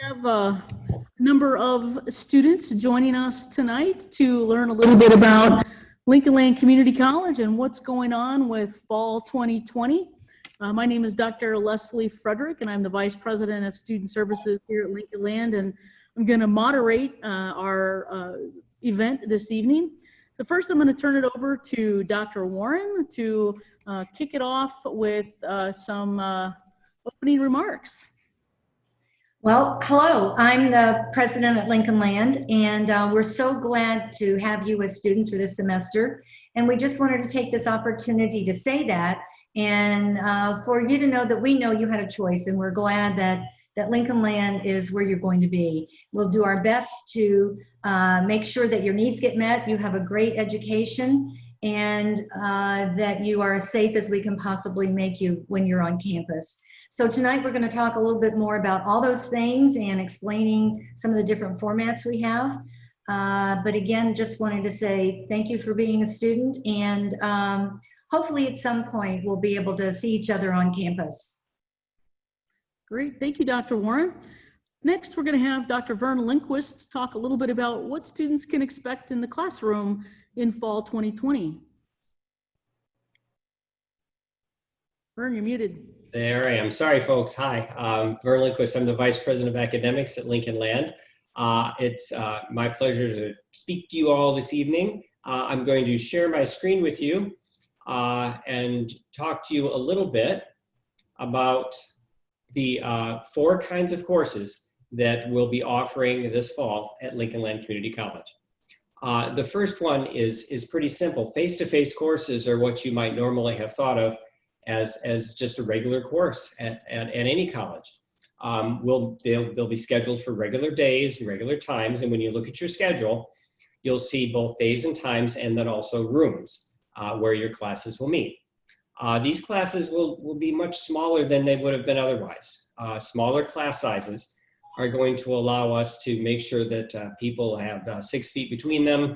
have a number of students joining us tonight to learn a little bit about Lincoln Land Community College and what's going on with fall 2020. My name is Dr. Leslie Frederick, and I'm the Vice President of Student Services here at Lincoln Land, and I'm going to moderate our event this evening. So first, I'm going to turn it over to Dr. Warren to kick it off with some opening remarks. Well, hello, I'm the president at Lincoln Land, and we're so glad to have you as students for this semester. And we just wanted to take this opportunity to say that, and for you to know that we know you had a choice, and we're glad that Lincoln Land is where you're going to be. We'll do our best to make sure that your needs get met, you have a great education, and that you are as safe as we can possibly make you when you're on campus. So tonight we're going to talk a little bit more about all those things and explaining some of the different formats we have. But again, just wanted to say thank you for being a student, and hopefully at some point we'll be able to see each other on campus. Great, thank you, Dr. Warren. Next, we're going to have Dr. Vern Lindquist talk a little bit about what students can expect in the classroom in fall 2020. Vern, you're muted. There I am. Sorry, folks. Hi, Vern Lindquist. I'm the Vice President of Academics at Lincoln Land. It's my pleasure to speak to you all this evening. I'm going to share my screen with you and talk to you a little bit about the 4 kinds of courses that we'll be offering this fall at Lincoln Land Community College. The first one is pretty simple. Face-to-face courses are what you might normally have thought of as just a regular course at any college. They'll be scheduled for regular days and regular times, and when you look at your schedule, you'll see both days and times, and then also rooms where your classes will meet. These classes will be much smaller than they would have been otherwise. Smaller class sizes are going to allow us to make sure that people have 6 feet between them.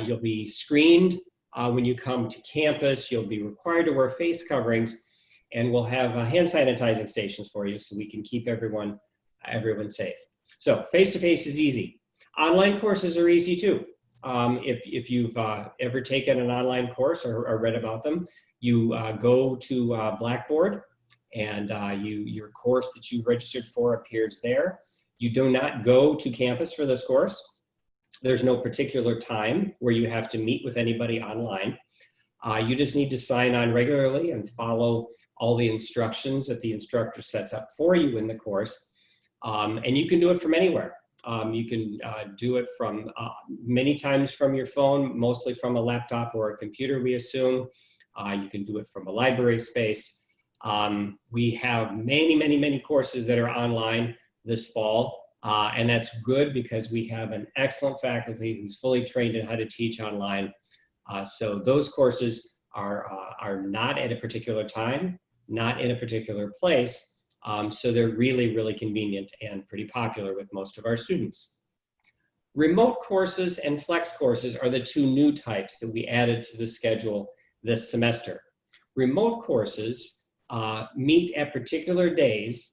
You'll be screened. When you come to campus, you'll be required to wear face coverings, and we'll have hand sanitizing stations for you so we can keep everyone safe. So face-to-face is easy. Online courses are easy too. If you've ever taken an online course or read about them, you go to Blackboard, and your course that you've registered for appears there. You do not go to campus for this course. There's no particular time where you have to meet with anybody online. You just need to sign on regularly and follow all the instructions that the instructor sets up for you in the course. And you can do it from anywhere. You can do it from many times from your phone, mostly from a laptop or a computer, we assume. You can do it from a library space. We have many courses that are online this fall. And that's good because we have an excellent faculty who's fully trained in how to teach online. So those courses are not at a particular time, not in a particular place. So they're really convenient and pretty popular with most of our students. Remote courses and flex courses are the 2 new types that we added to the schedule this semester. Remote courses meet at particular days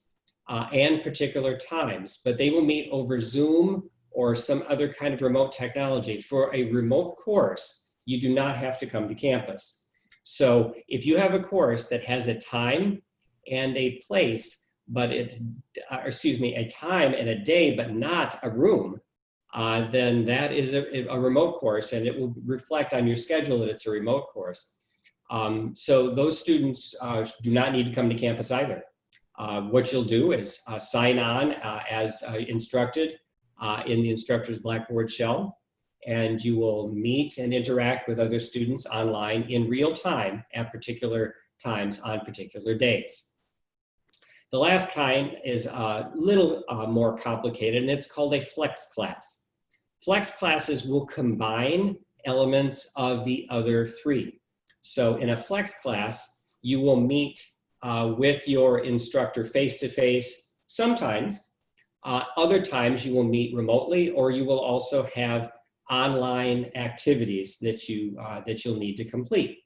and particular times, but they will meet over Zoom or some other kind of remote technology. For a remote course, you do not have to come to campus. So if you have a course that has a time and a place, but it's, a time and a day, but not a room, then that is a remote course, and it will reflect on your schedule that it's a remote course. So those students do not need to come to campus either. What you'll do is sign on as instructed in the instructor's Blackboard shell, and you will meet and interact with other students online in real time at particular times on particular days. The last kind is a little more complicated, and it's called a flex class. Flex classes will combine elements of the other 3. So in a flex class, you will meet with your instructor face-to-face sometimes. Other times you will meet remotely, or you will also have online activities that you'll need to complete.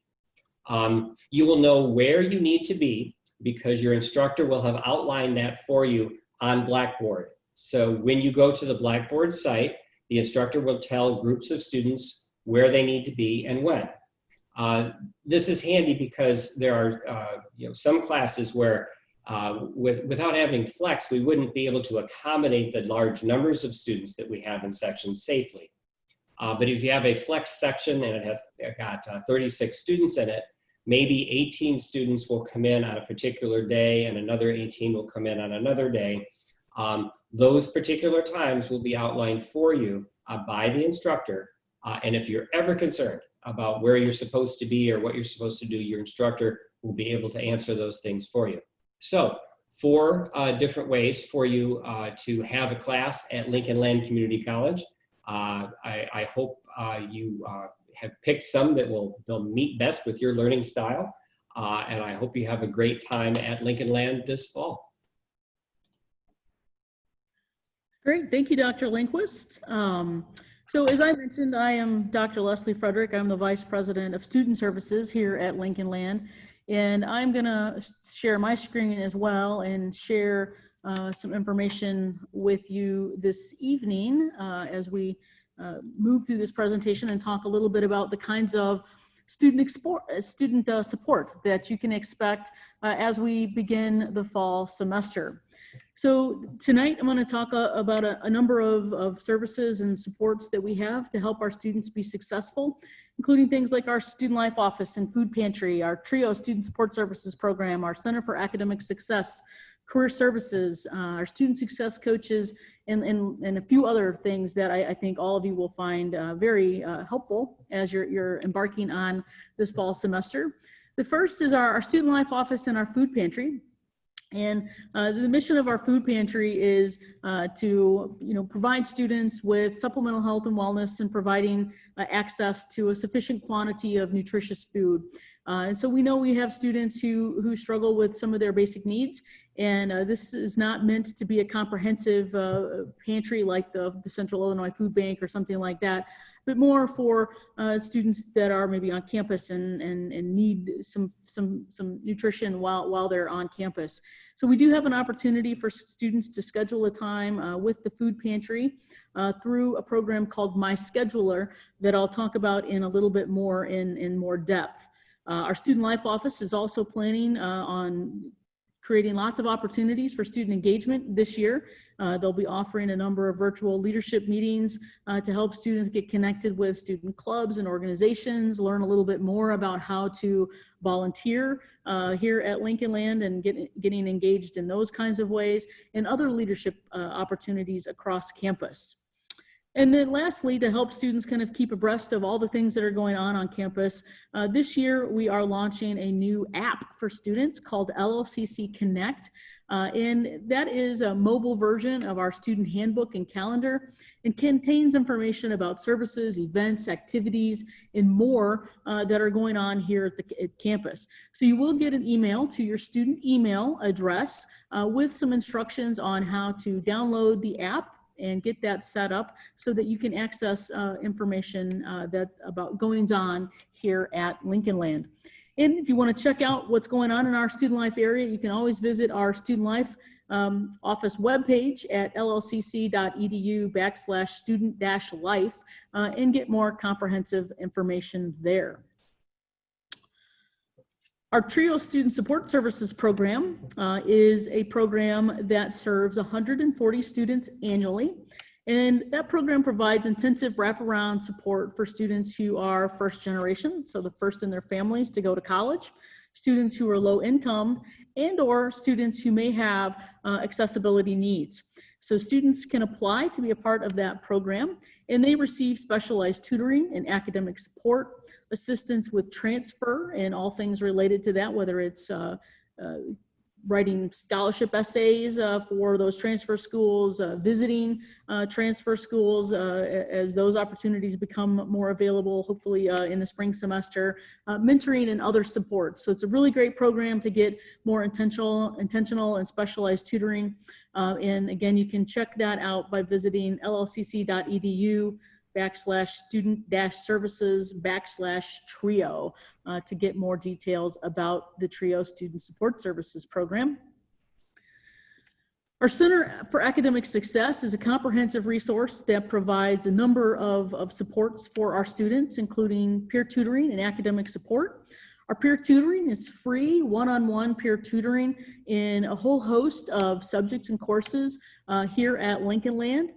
You will know where you need to be because your instructor will have outlined that for you on Blackboard. So when you go to the Blackboard site, the instructor will tell groups of students where they need to be and when. This is handy because there are some classes where without having flex, we wouldn't be able to accommodate the large numbers of students that we have in sections safely. But if you have a flex section and it has got 36 students in it, maybe 18 students will come in on a particular day and another 18 will come in on another day. Those particular times will be outlined for you by the instructor. And if you're ever concerned about where you're supposed to be or what you're supposed to do, your instructor will be able to answer those things for you. So 4 different ways for you to have a class at Lincoln Land Community College. I hope you have picked some that they'll meet best with your learning style. And I hope you have a great time at Lincoln Land this fall. Great, thank you, Dr. Lindquist. So as I mentioned, I am Dr. Leslie Frederick. I'm the Vice President of Student Services here at Lincoln Land. And I'm gonna share my screen as well and share some information with you this evening as we move through this presentation and talk a little bit about the kinds of student support that you can expect as we begin the fall semester. So tonight I'm going to talk about a number of services and supports that we have to help our students be successful, including things like our Student Life Office and Food Pantry, our TRIO Student Support Services Program, our Center for Academic Success, Career Services, our Student Success Coaches, and a few other things that I think all of you will find very helpful as you're embarking on this fall semester. The first is our Student Life Office and our Food Pantry. And the mission of our food pantry is to provide students with supplemental health and wellness and providing access to a sufficient quantity of nutritious food. And so we know we have students who struggle with some of their basic needs, and this is not meant to be a comprehensive pantry like the Central Illinois Food Bank or something like that, but more for students that are maybe on campus and need some nutrition while they're on campus. So we do have an opportunity for students to schedule a time with the food pantry through a program called My Scheduler that I'll talk about in a little bit more in more depth. Our Student Life Office is also planning on creating lots of opportunities for student engagement this year. They'll be offering a number of virtual leadership meetings to help students get connected with student clubs and organizations, learn a little bit more about how to volunteer here at Lincoln Land and getting engaged in those kinds of ways, and other leadership opportunities across campus. And then lastly, to help students kind of keep abreast of all the things that are going on campus, this year we are launching a new app for students called LLCC Connect. And that is a mobile version of our student handbook and calendar, and contains information about services, events, activities, and more that are going on here at campus. So you will get an email to your student email address with some instructions on how to download the app and get that set up so that you can access information about goings on here at Lincoln Land. And if you want to check out what's going on in our student life area, you can always visit our Student Life Office webpage at llcc.edu/student-life and get more comprehensive information there. Our TRIO Student Support Services Program is a program that serves 140 students annually. And that program provides intensive wraparound support for students who are first generation, so the first in their families to go to college, students who are low income, and or students who may have accessibility needs. So students can apply to be a part of that program, and they receive specialized tutoring and academic support, assistance with transfer and all things related to that, whether it's writing scholarship essays for those transfer schools, visiting transfer schools as those opportunities become more available, hopefully in the spring semester, mentoring and other support. So it's a really great program to get more intentional and specialized tutoring. And again, you can check that out by visiting llcc.edu/student-services/TRIO to get more details about the TRIO Student Support Services Program. Our Center for Academic Success is a comprehensive resource that provides a number of supports for our students, including peer tutoring and academic support. Our peer tutoring is free, one-on-one peer tutoring in a whole host of subjects and courses here at Lincoln Land.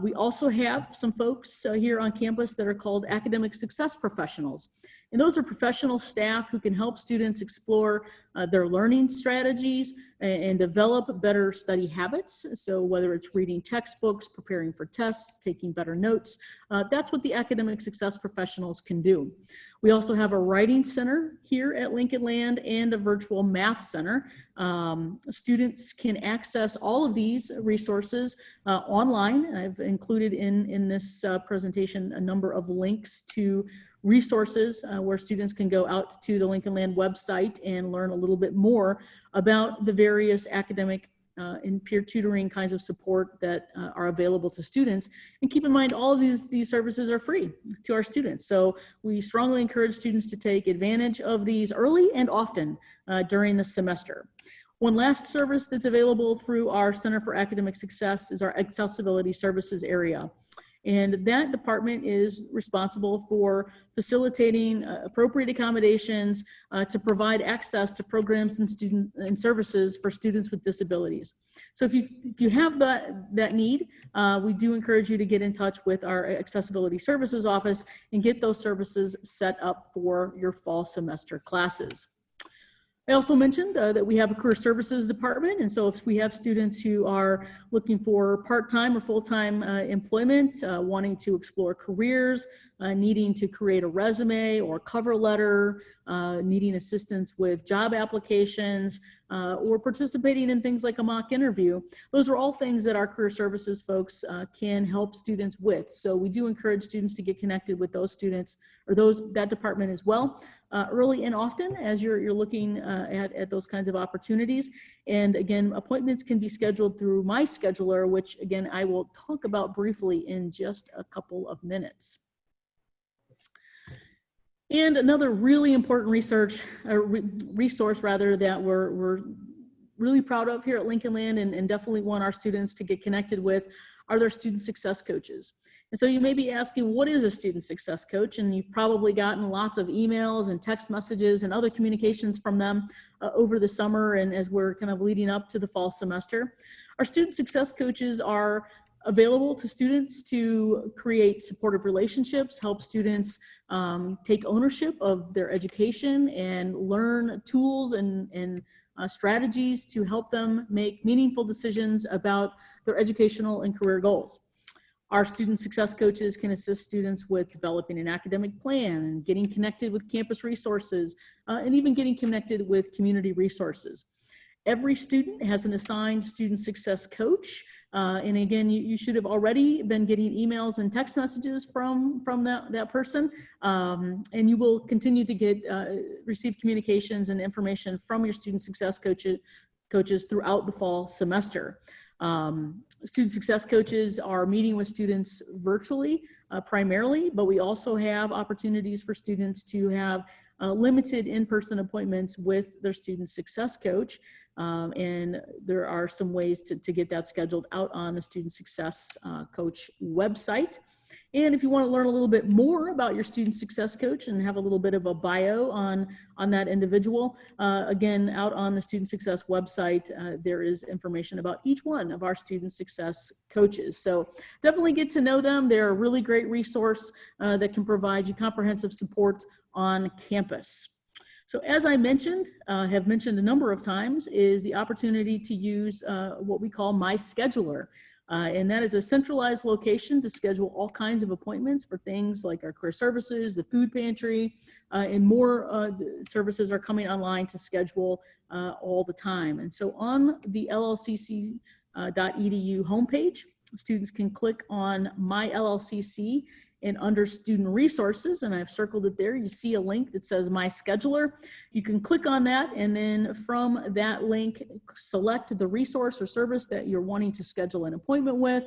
We also have some folks here on campus that are called academic success professionals. And those are professional staff who can help students explore their learning strategies and develop better study habits. So whether it's reading textbooks, preparing for tests, taking better notes, that's what the academic success professionals can do. We also have a writing center here at Lincoln Land and a virtual math center. Students can access all of these resources online. I've included in this presentation a number of links to resources where students can go out to the Lincoln Land website and learn a little bit more about the various academic and peer tutoring kinds of support that are available to students. And keep in mind, all of these services are free to our students. So we strongly encourage students to take advantage of these early and often during the semester. One last service that's available through our Center for Academic Success is our Accessibility Services area. And that department is responsible for facilitating appropriate accommodations to provide access to programs and services for students with disabilities. So if you have that need, we do encourage you to get in touch with our Accessibility Services office and get those services set up for your fall semester classes. I also mentioned that we have a career services department, and so if we have students who are looking for part-time or full-time employment, wanting to explore careers, needing to create a resume or cover letter, needing assistance with job applications, or participating in things like a mock interview, those are all things that our career services folks can help students with. So we do encourage students to get connected with those students or that department as well. Early and often as you're looking at those kinds of opportunities. And again, appointments can be scheduled through my scheduler, which again, I will talk about briefly in just a couple of minutes. And another really important resource rather that we're really proud of here at Lincoln Land and definitely want our students to get connected with are their student success coaches. And so you may be asking, what is a student success coach? And you've probably gotten lots of emails and text messages and other communications from them over the summer and as we're kind of leading up to the fall semester. Our student success coaches are available to students to create supportive relationships, help students take ownership of their education and learn tools and strategies to help them make meaningful decisions about their educational and career goals. Our student success coaches can assist students with developing an academic plan and getting connected with campus resources and even getting connected with community resources. Every student has an assigned student success coach. And again, you should have already been getting emails and text messages from that person. And you will continue to receive communications and information from your student success coaches throughout the fall semester. Student success coaches are meeting with students virtually primarily, but we also have opportunities for students to have limited in-person appointments with their student success coach. And there are some ways to get that scheduled out on the student success coach website. And if you want to learn a little bit more about your student success coach and have a little bit of a bio on that individual, again, out on the student success website, there is information about each one of our student success coaches. So definitely get to know them. They're a really great resource that can provide you comprehensive support on campus. So as I mentioned, have mentioned a number of times, is the opportunity to use what we call My Scheduler. And that is a centralized location to schedule all kinds of appointments for things like our career services, the food pantry, and more services are coming online to schedule all the time. And so on the llcc.edu homepage, students can click on My LLCC and under student resources, and I've circled it there, you see a link that says My Scheduler. You can click on that, and then from that link, select the resource or service that you're wanting to schedule an appointment with,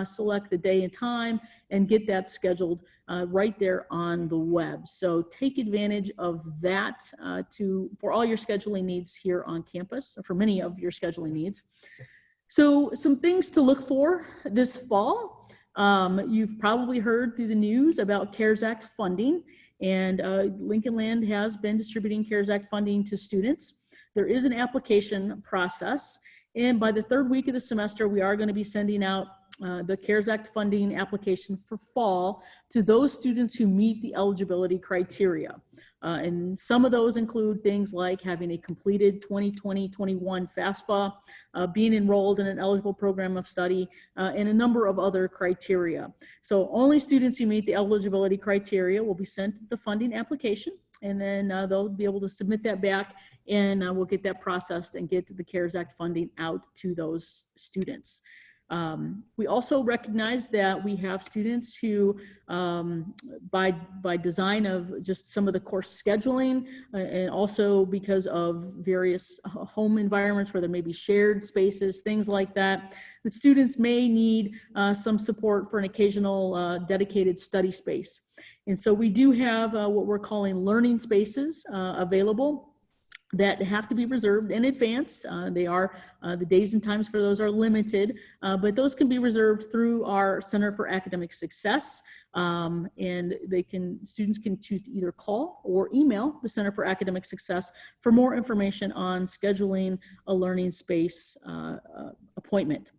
select the day and time, and get that scheduled right there on the web. So take advantage of that for all your scheduling needs here on campus, or for many of your scheduling needs. So some things to look for this fall. You've probably heard through the news about CARES Act funding, and Lincoln Land has been distributing CARES Act funding to students. There is an application process, and by the third week of the semester, we are going to be sending out the CARES Act funding application for fall to those students who meet the eligibility criteria. And some of those include things like having a completed 2020-21 FAFSA, being enrolled in an eligible program of study, and a number of other criteria. So only students who meet the eligibility criteria will be sent the funding application, and then they'll be able to submit that back, and we'll get that processed and get the CARES Act funding out to those students. We also recognize that we have students who, by design of just some of the course scheduling, and also because of various home environments where there may be shared spaces, things like that, the students may need some support for an occasional dedicated study space. And so we do have what we're calling learning spaces available that have to be reserved in advance. They are, the days and times for those are limited, but those can be reserved through our Center for Academic Success. And students can choose to either call or email the Center for Academic Success for more information on scheduling a learning space appointment.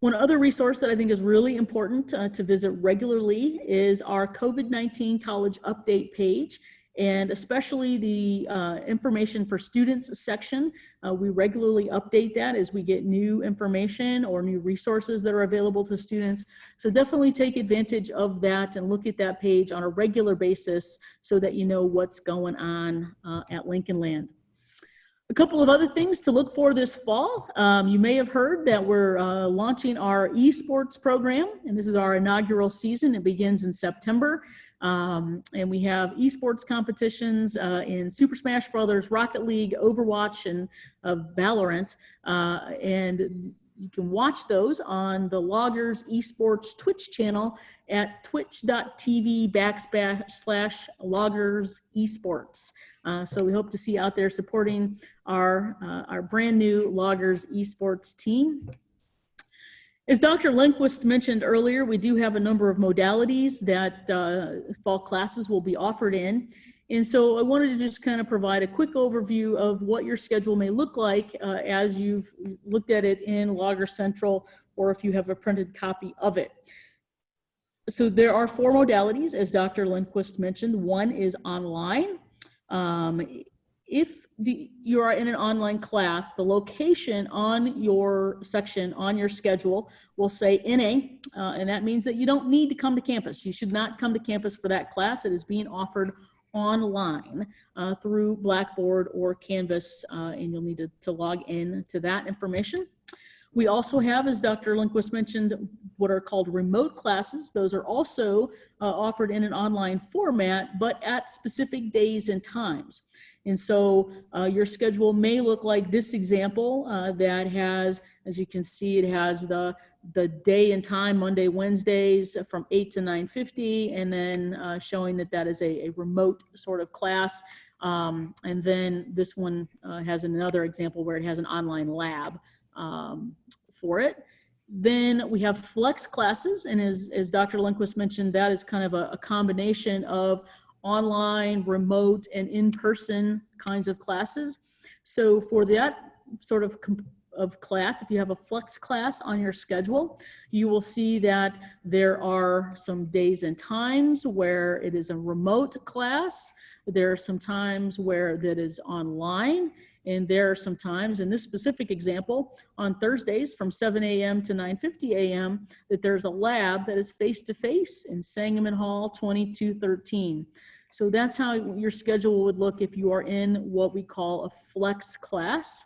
One other resource that I think is really important to visit regularly is our COVID-19 College Update page, and especially the information for students section. We regularly update that as we get new information or new resources that are available to students. So definitely take advantage of that and look at that page on a regular basis so that you know what's going on at Lincoln Land. A couple of other things to look for this fall. You may have heard that we're launching our esports program, and this is our inaugural season. It begins in September. And we have esports competitions in Super Smash Brothers, Rocket League, Overwatch, and Valorant. And you can watch those on the Loggers Esports Twitch channel at twitch.tv/Loggers Esports. So we hope to see you out there supporting our brand new Loggers Esports team. As Dr. Lindquist mentioned earlier, we do have a number of modalities that fall classes will be offered in. And so I wanted to just kind of provide a quick overview of what your schedule may look like as you've looked at it in Logger Central, or if you have a printed copy of it. So there are 4 modalities, as Dr. Lindquist mentioned. One is online. If you are in an online class, the location on your section, on your schedule, will say NA, and that means that you don't need to come to campus. You should not come to campus for that class. It is being offered online through Blackboard or Canvas, and you'll need to log in to that information. We also have, as Dr. Lindquist mentioned, what are called remote classes. Those are also offered in an online format, but at specific days and times. And so your schedule may look like this example that has, as you can see, it has the day and time, Monday, Wednesdays from 8 to 9:50, and then showing that that is a remote sort of class. And then this one has another example where it has an online lab for it. Then we have flex classes, and as Dr. Lindquist mentioned, that is kind of a combination of online, remote, and in-person kinds of classes. So for that sort of class, if you have a flex class on your schedule, you will see that there are some days and times where it is a remote class. There are some times where that is online, and there are some times, in this specific example, on Thursdays from 7 a.m. to 9:50 a.m., that there's a lab that is face-to-face in Sangamon Hall 2213. So that's how your schedule would look if you are in what we call a flex class.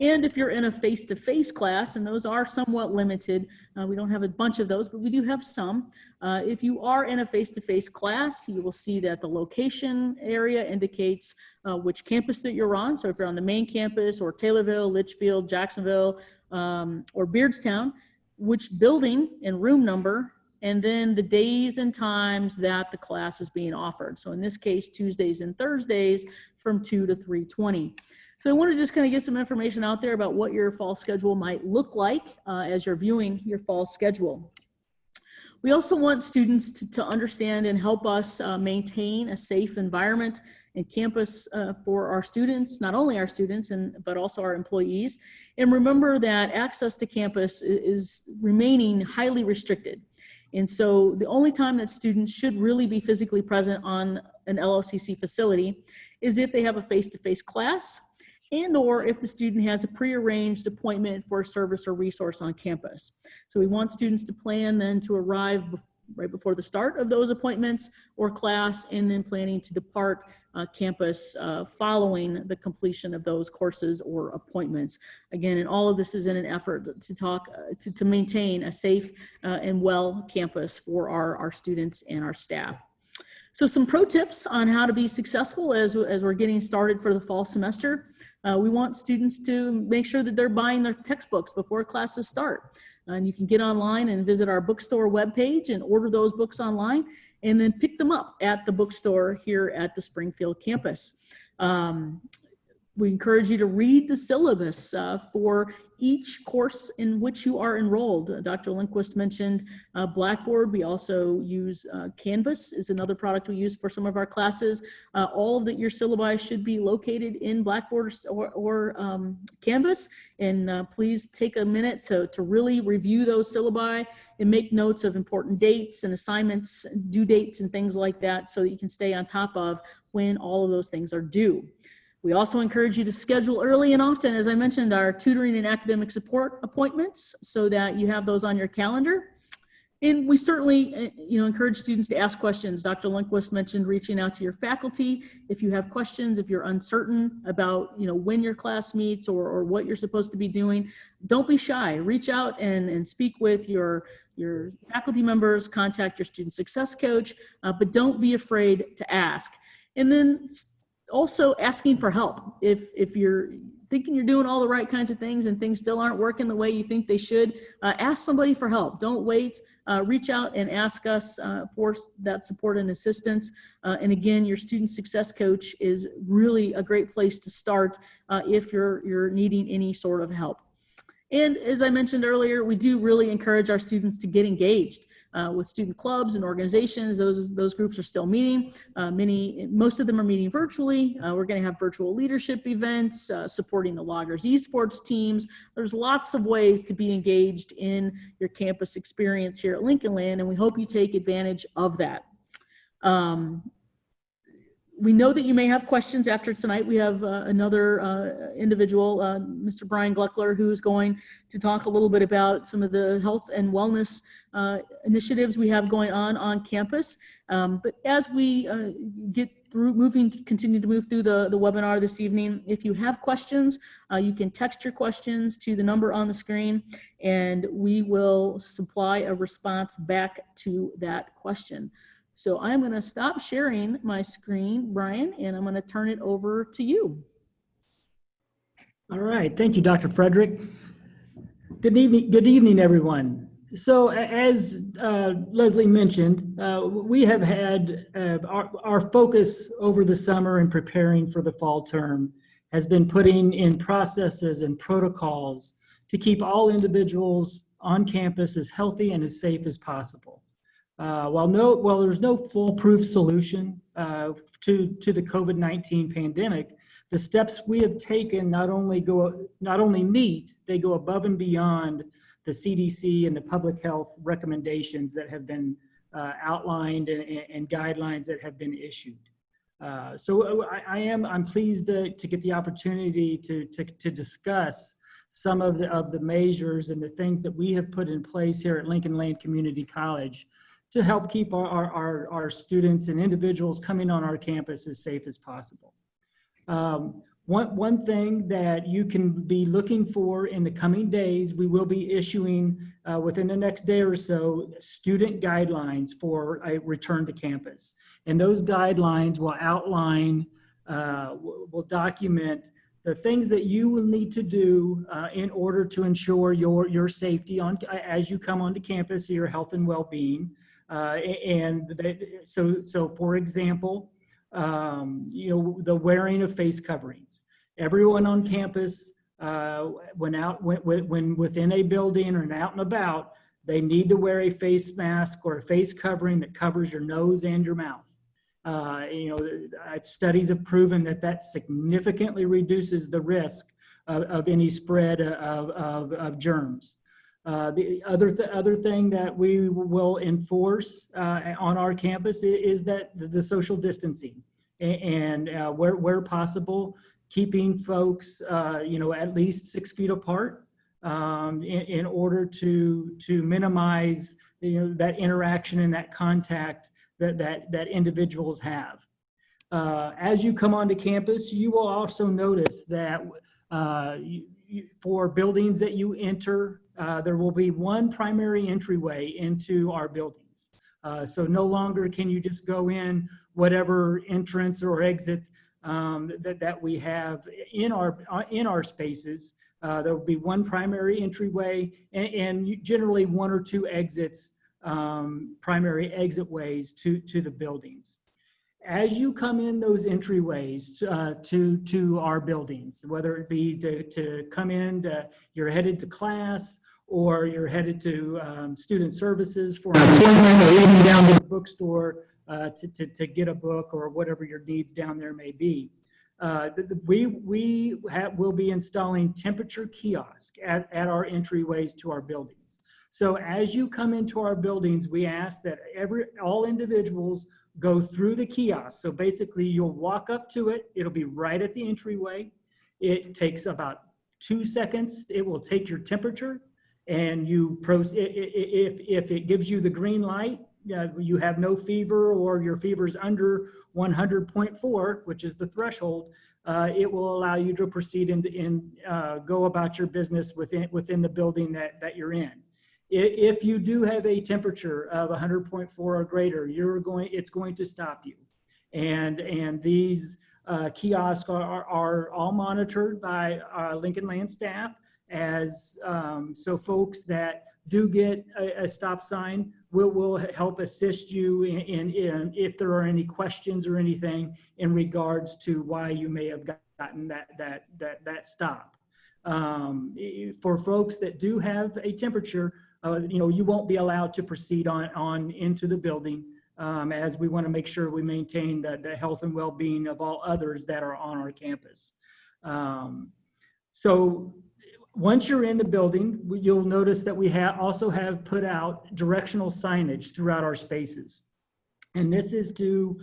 And if you're in a face-to-face class, and those are somewhat limited, we don't have a bunch of those, but we do have some. If you are in a face-to-face class, you will see that the location area indicates which campus that you're on. So if you're on the main campus, or Taylorville, Litchfield, Jacksonville, or Beardstown, which building and room number, and then the days and times that the class is being offered. So in this case, Tuesdays and Thursdays from 2 to 3:20. So I want to just kind of get some information out there about what your fall schedule might look like as you're viewing your fall schedule. We also want students to understand and help us maintain a safe environment and campus for our students, not only our students, but also our employees. And remember that access to campus is remaining highly restricted. And so the only time that students should really be physically present on an LLCC facility is if they have a face-to-face class, and or if the student has a prearranged appointment for a service or resource on campus. So we want students to plan then to arrive right before the start of those appointments or class, and then planning to depart campus following the completion of those courses or appointments. Again, and all of this is in an effort to maintain a safe and well campus for our students and our staff. So some pro tips on how to be successful as we're getting started for the fall semester. We want students to make sure that they're buying their textbooks before classes start. And you can get online and visit our bookstore webpage and order those books online, and then pick them up at the bookstore here at the Springfield campus. We encourage you to read the syllabus for each course in which you are enrolled. Dr. Lindquist mentioned Blackboard. We also use Canvas is another product we use for some of our classes. All of your syllabi should be located in Blackboard or Canvas. And please take a minute to really review those syllabi and make notes of important dates and assignments, due dates and things like that, so that you can stay on top of when all of those things are due. We also encourage you to schedule early and often, as I mentioned, our tutoring and academic support appointments, so that you have those on your calendar. And we certainly encourage students to ask questions. Dr. Lindquist mentioned reaching out to your faculty. If you have questions, if you're uncertain about when your class meets or what you're supposed to be doing, don't be shy. Reach out and speak with your faculty members, contact your student success coach, but don't be afraid to ask. And then also asking for help. If you're thinking you're doing all the right kinds of things and things still aren't working the way you think they should, ask somebody for help. Don't wait. Reach out and ask us for that support and assistance. And again, your student success coach is really a great place to start if you're needing any sort of help. And as I mentioned earlier, we do really encourage our students to get engaged with student clubs and organizations. Those groups are still meeting. Most of them are meeting virtually. We're going to have virtual leadership events, supporting the Loggers esports teams. There's lots of ways to be engaged in your campus experience here at Lincoln Land, and we hope you take advantage of that. We know that you may have questions after tonight. We have another individual, Mr. Brian Gluckler, who's going to talk a little bit about some of the health and wellness initiatives we have going on campus. But as we continue to move through the webinar this evening, if you have questions, you can text your questions to the number on the screen, and we will supply a response back to that question. So I'm going to stop sharing my screen, Brian, and I'm going to turn it over to you. All right. Thank you, Dr. Frederick. Good evening, everyone. So as Leslie mentioned, we have had our focus over the summer in preparing for the fall term has been putting in processes and protocols to keep all individuals on campus as healthy and as safe as possible. While there's no foolproof solution to the COVID-19 pandemic, the steps we have taken not only meet, they go above and beyond the CDC and the public health recommendations that have been outlined and guidelines that have been issued. So I'm pleased to get the opportunity to discuss some of the measures and the things that we have put in place here at Lincoln Land Community College to help keep our students and individuals coming on our campus as safe as possible. One thing that you can be looking for in the coming days, we will be issuing within the next day or so student guidelines for a return to campus. And those guidelines will outline, will document the things that you will need to do in order to ensure your safety as you come onto campus, your health and well-being. So for example, the wearing of face coverings. Everyone on campus, when within a building or out and about, they need to wear a face mask or a face covering that covers your nose and your mouth. Studies have proven that significantly reduces the risk of any spread of germs. The other thing that we will enforce on our campus is that the social distancing, and where possible, keeping folks at least 6 feet apart in order to minimize that interaction and that contact that individuals have. As you come onto campus, you will also notice that for buildings that you enter, there will be one primary entryway into our buildings. So no longer can you just go in whatever entrance or exit that we have in our spaces. There will be one primary entryway and generally one or two exits, primary exit ways to the buildings. As you come in those entryways to our buildings, whether it be to come in, you're headed to class, or you're headed to student services for an appointment, or even down to the bookstore to get a book or whatever your needs down there may be. We'll be installing temperature kiosk at our entryways to our buildings. So as you come into our buildings, we ask that all individuals go through the kiosk. So basically you'll walk up to it. It'll be right at the entryway. It takes about 2 seconds. It will take your temperature, and if it gives you the green light, you have no fever, or your fever's under 100.4, which is the threshold, it will allow you to proceed and go about your business within the building that you're in. If you do have a temperature of 100.4 or greater, it's going to stop you. And these kiosks are all monitored by Lincoln Land staff, so folks that do get a stop sign will help assist you in if there are any questions or anything in regards to why you may have gotten that stop. For folks that do have a temperature, you won't be allowed to proceed on into the building, as we want to make sure we maintain the health and well-being of all others that are on our campus. So once you're in the building, you'll notice that we also have put out directional signage throughout our spaces. And this is to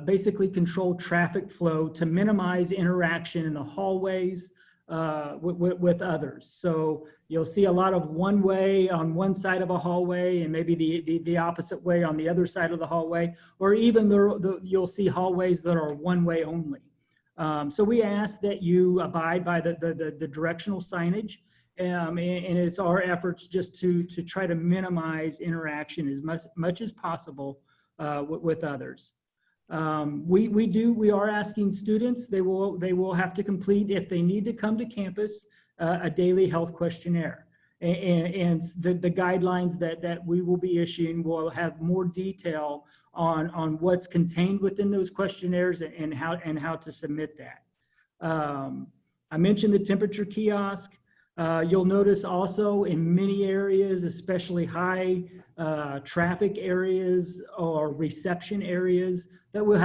basically control traffic flow to minimize interaction in the hallways with others. So you'll see a lot of one way on one side of a hallway, and maybe the opposite way on the other side of the hallway, or even you'll see hallways that are one way only. So we ask that you abide by the directional signage, and it's our efforts just to try to minimize interaction as much as possible with others. We are asking students, they will have to complete, if they need to come to campus, a daily health questionnaire. And the guidelines that we will be issuing will have more detail on what's contained within those questionnaires and how to submit that. I mentioned the temperature kiosk. You'll notice also in many areas, especially high traffic areas or reception areas, that we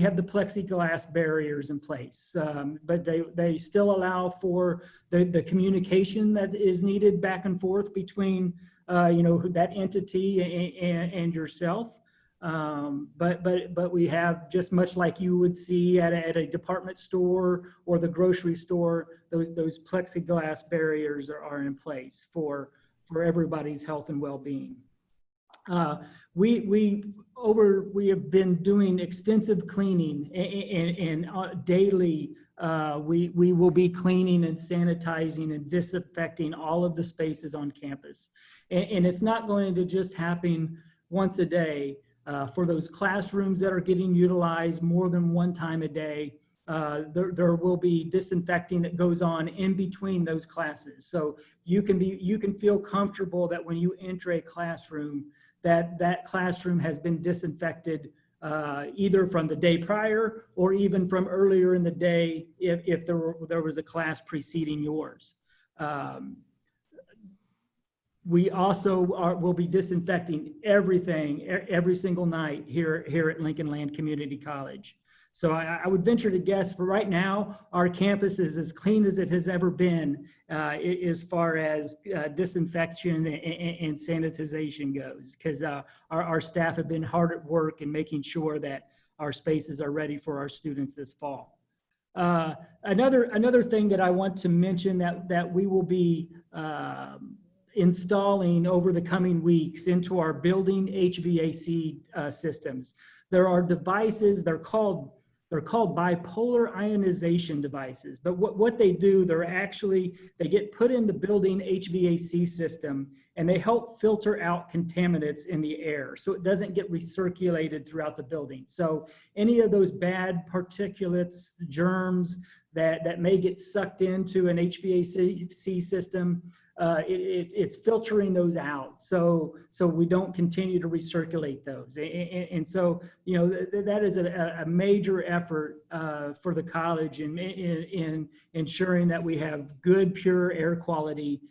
have the plexiglass barriers in place, but they still allow for the communication that is needed back and forth between that entity and yourself. But we have, just much like you would see at a department store or the grocery store, those plexiglass barriers are in place for everybody's health and well-being. We have been doing extensive cleaning, and daily we will be cleaning and sanitizing and disinfecting all of the spaces on campus. And it's not going to just happen once a day. For those classrooms that are getting utilized more than one time a day, there will be disinfecting that goes on in between those classes. So you can feel comfortable that when you enter a classroom, that classroom has been disinfected either from the day prior or even from earlier in the day if there was a class preceding yours. We also will be disinfecting everything every single night here at Lincoln Land Community College. So I would venture to guess for right now, our campus is as clean as it has ever been as far as disinfection and sanitization goes, because our staff have been hard at work in making sure that our spaces are ready for our students this fall. Another thing that I want to mention that we will be installing over the coming weeks into our building HVAC systems. There are devices, they're called bipolar ionization devices, but what they do, they get put in the building HVAC system and they help filter out contaminants in the air so it doesn't get recirculated throughout the building. So any of those bad particulates, germs that may get sucked into an HVAC system, it's filtering those out so we don't continue to recirculate those. And so, you know, that is a major effort for the college in ensuring that we have good, pure air quality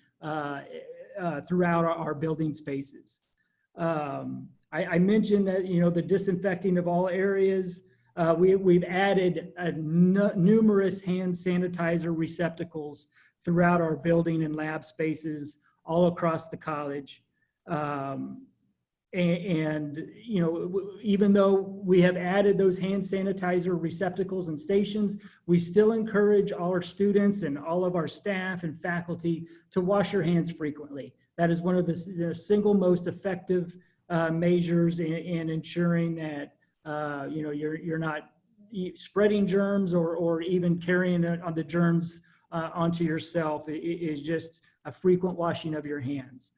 throughout our building spaces. I mentioned that, you know, the disinfecting of all areas. We've added numerous hand sanitizer receptacles throughout our building and lab spaces all across the college. And you know, even though we have added those hand sanitizer receptacles and stations, we still encourage all our students and all of our staff and faculty to wash your hands frequently. That is one of the single most effective measures in ensuring that you know, you're not spreading germs or even carrying on the germs onto yourself. It is just a frequent washing of your hands.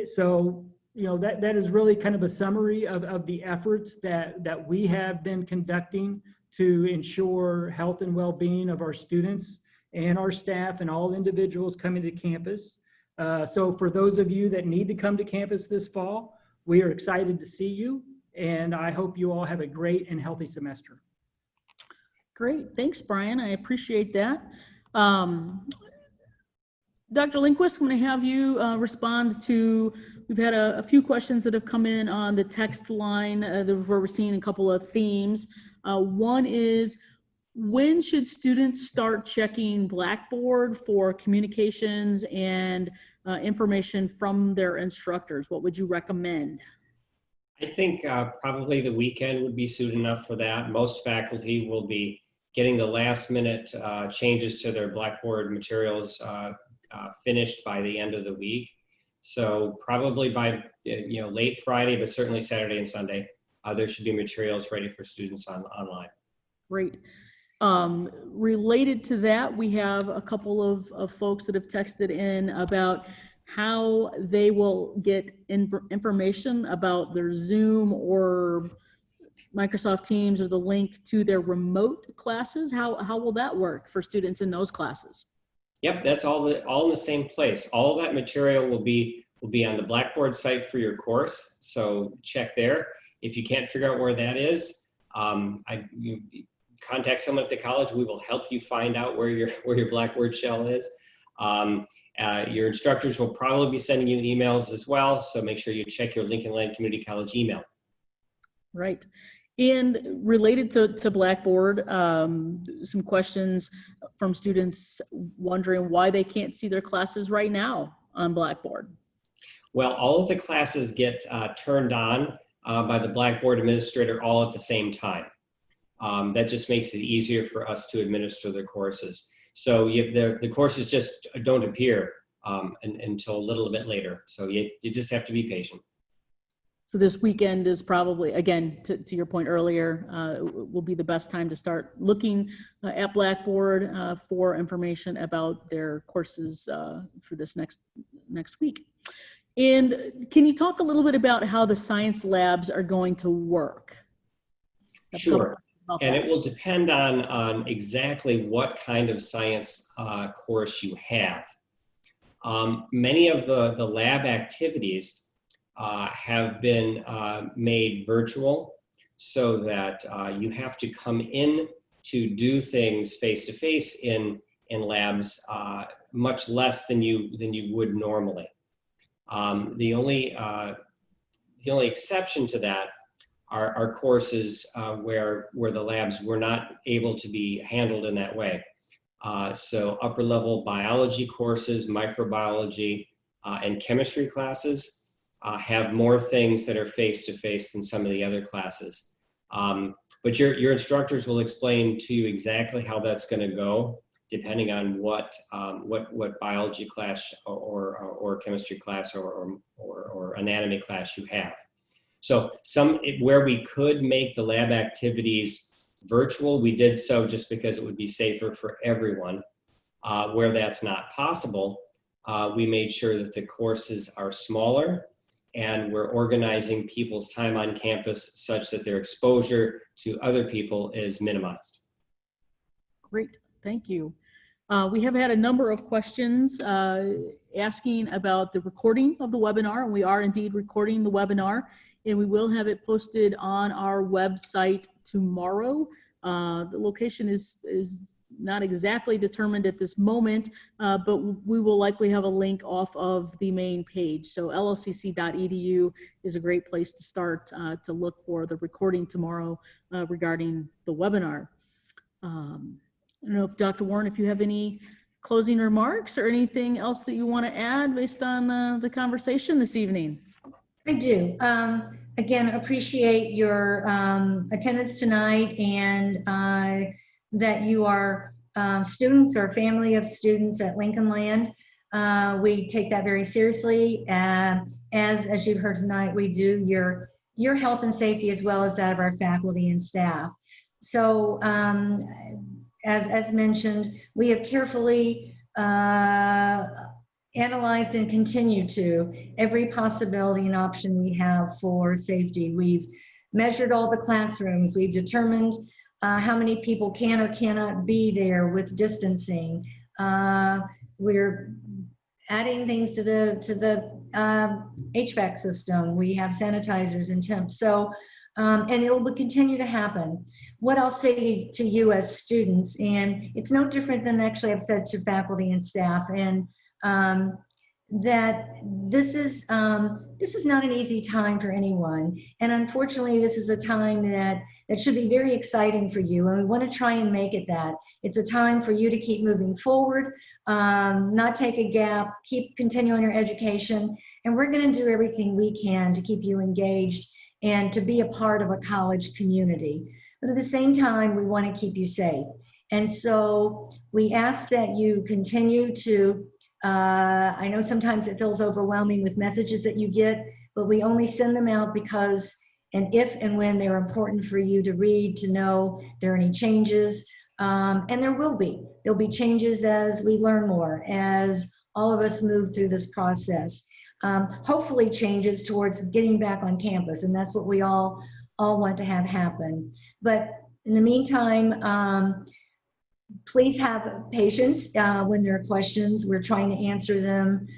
So, you know, that is really kind of a summary of the efforts that we have been conducting to ensure health and well-being of our students and our staff and all individuals coming to campus. So for those of you that need to come to campus this fall, we are excited to see you, and I hope you all have a great and healthy semester. Great, thanks, Brian. I appreciate that. Dr. Lindquist, I'm going to have you respond to, we've had a few questions that have come in on the text line where we're seeing a couple of themes. One is, when should students start checking Blackboard for communications and information from their instructors? What would you recommend? I think probably the weekend would be soon enough for that. Most faculty will be getting the last minute changes to their Blackboard materials finished by the end of the week. So probably by late Friday, but certainly Saturday and Sunday, there should be materials ready for students online. Great. Related to that, we have a couple of folks that have texted in about how they will get information about their Zoom or Microsoft Teams or the link to their remote classes. How will that work for students in those classes? Yep, that's all in the same place. All of that material will be on the Blackboard site for your course. So check there. If you can't figure out where that is, you contact someone at the college. We will help you find out where your Blackboard shell is. Your instructors will probably be sending you emails as well. So make sure you check your Lincoln Land Community College email. Right. And related to Blackboard, some questions from students wondering why they can't see their classes right now on Blackboard. Well, all of the classes get turned on by the Blackboard administrator all at the same time. That just makes it easier for us to administer the courses. So the courses just don't appear until a little bit later. So you just have to be patient. So this weekend is probably, again, to your point earlier, will be the best time to start looking at Blackboard for information about their courses for this next week. And can you talk a little bit about how the science labs are going to work? Sure. And it will depend on exactly what kind of science course you have. Many of the lab activities have been made virtual so that you have to come in to do things face-to-face in labs much less than you would normally. The only exception to that are courses where the labs were not able to be handled in that way. So upper level biology courses, microbiology, and chemistry classes have more things that are face-to-face than some of the other classes. But your instructors will explain to you exactly how that's going to go, depending on what biology class or chemistry class or anatomy class you have. So where we could make the lab activities virtual, we did so just because it would be safer for everyone. Where that's not possible, we made sure that the courses are smaller, and we're organizing people's time on campus such that their exposure to other people is minimized. Great, thank you. We have had a number of questions asking about the recording of the webinar, and we are indeed recording the webinar, and we will have it posted on our website tomorrow. The location is not exactly determined at this moment, but we will likely have a link off of the main page. So llcc.edu is a great place to start to look for the recording tomorrow regarding the webinar. I don't know if Dr. Warren, if you have any closing remarks or anything else that you want to add based on the conversation this evening. I do. Again, appreciate your attendance tonight, and that you are students or family of students at Lincoln Land. We take that very seriously. As you've heard tonight, we do your health and safety as well as that of our faculty and staff. So as mentioned, we have carefully analyzed and continue to every possibility and option we have for safety. We've measured all the classrooms. We've determined how many people can or cannot be there with distancing. We're adding things to the HVAC system. We have sanitizers and temps. So, and it will continue to happen. What I'll say to you as students, and it's no different than actually I've said to faculty and staff, and that this is not an easy time for anyone. And unfortunately, this is a time that should be very exciting for you. And we want to try and make it that. It's a time for you to keep moving forward, not take a gap, keep continuing your education. And we're going to do everything we can to keep you engaged and to be a part of a college community. But at the same time, we want to keep you safe. And so we ask that you continue to, I know sometimes it feels overwhelming with messages that you get, but we only send them out because and if and when they're important for you to read, to know there are any changes. And there'll be changes as we learn more, as all of us move through this process. Hopefully changes towards getting back on campus, and that's what we all want to have happen. But in the meantime, please have patience when there are questions. We're trying to answer them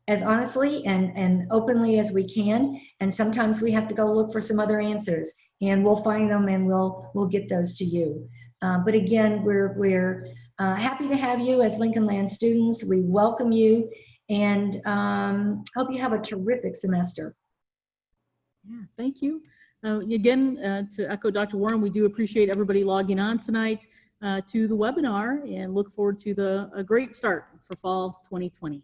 as honestly and openly as we can. And sometimes we have to go look for some other answers, and we'll find them and we'll get those to you. But again, we're happy to have you as Lincoln Land students. We welcome you, and hope you have a terrific semester. Yeah, thank you. Again, to echo Dr. Warren, we do appreciate everybody logging on tonight to the webinar, and look forward to a great start for fall 2020.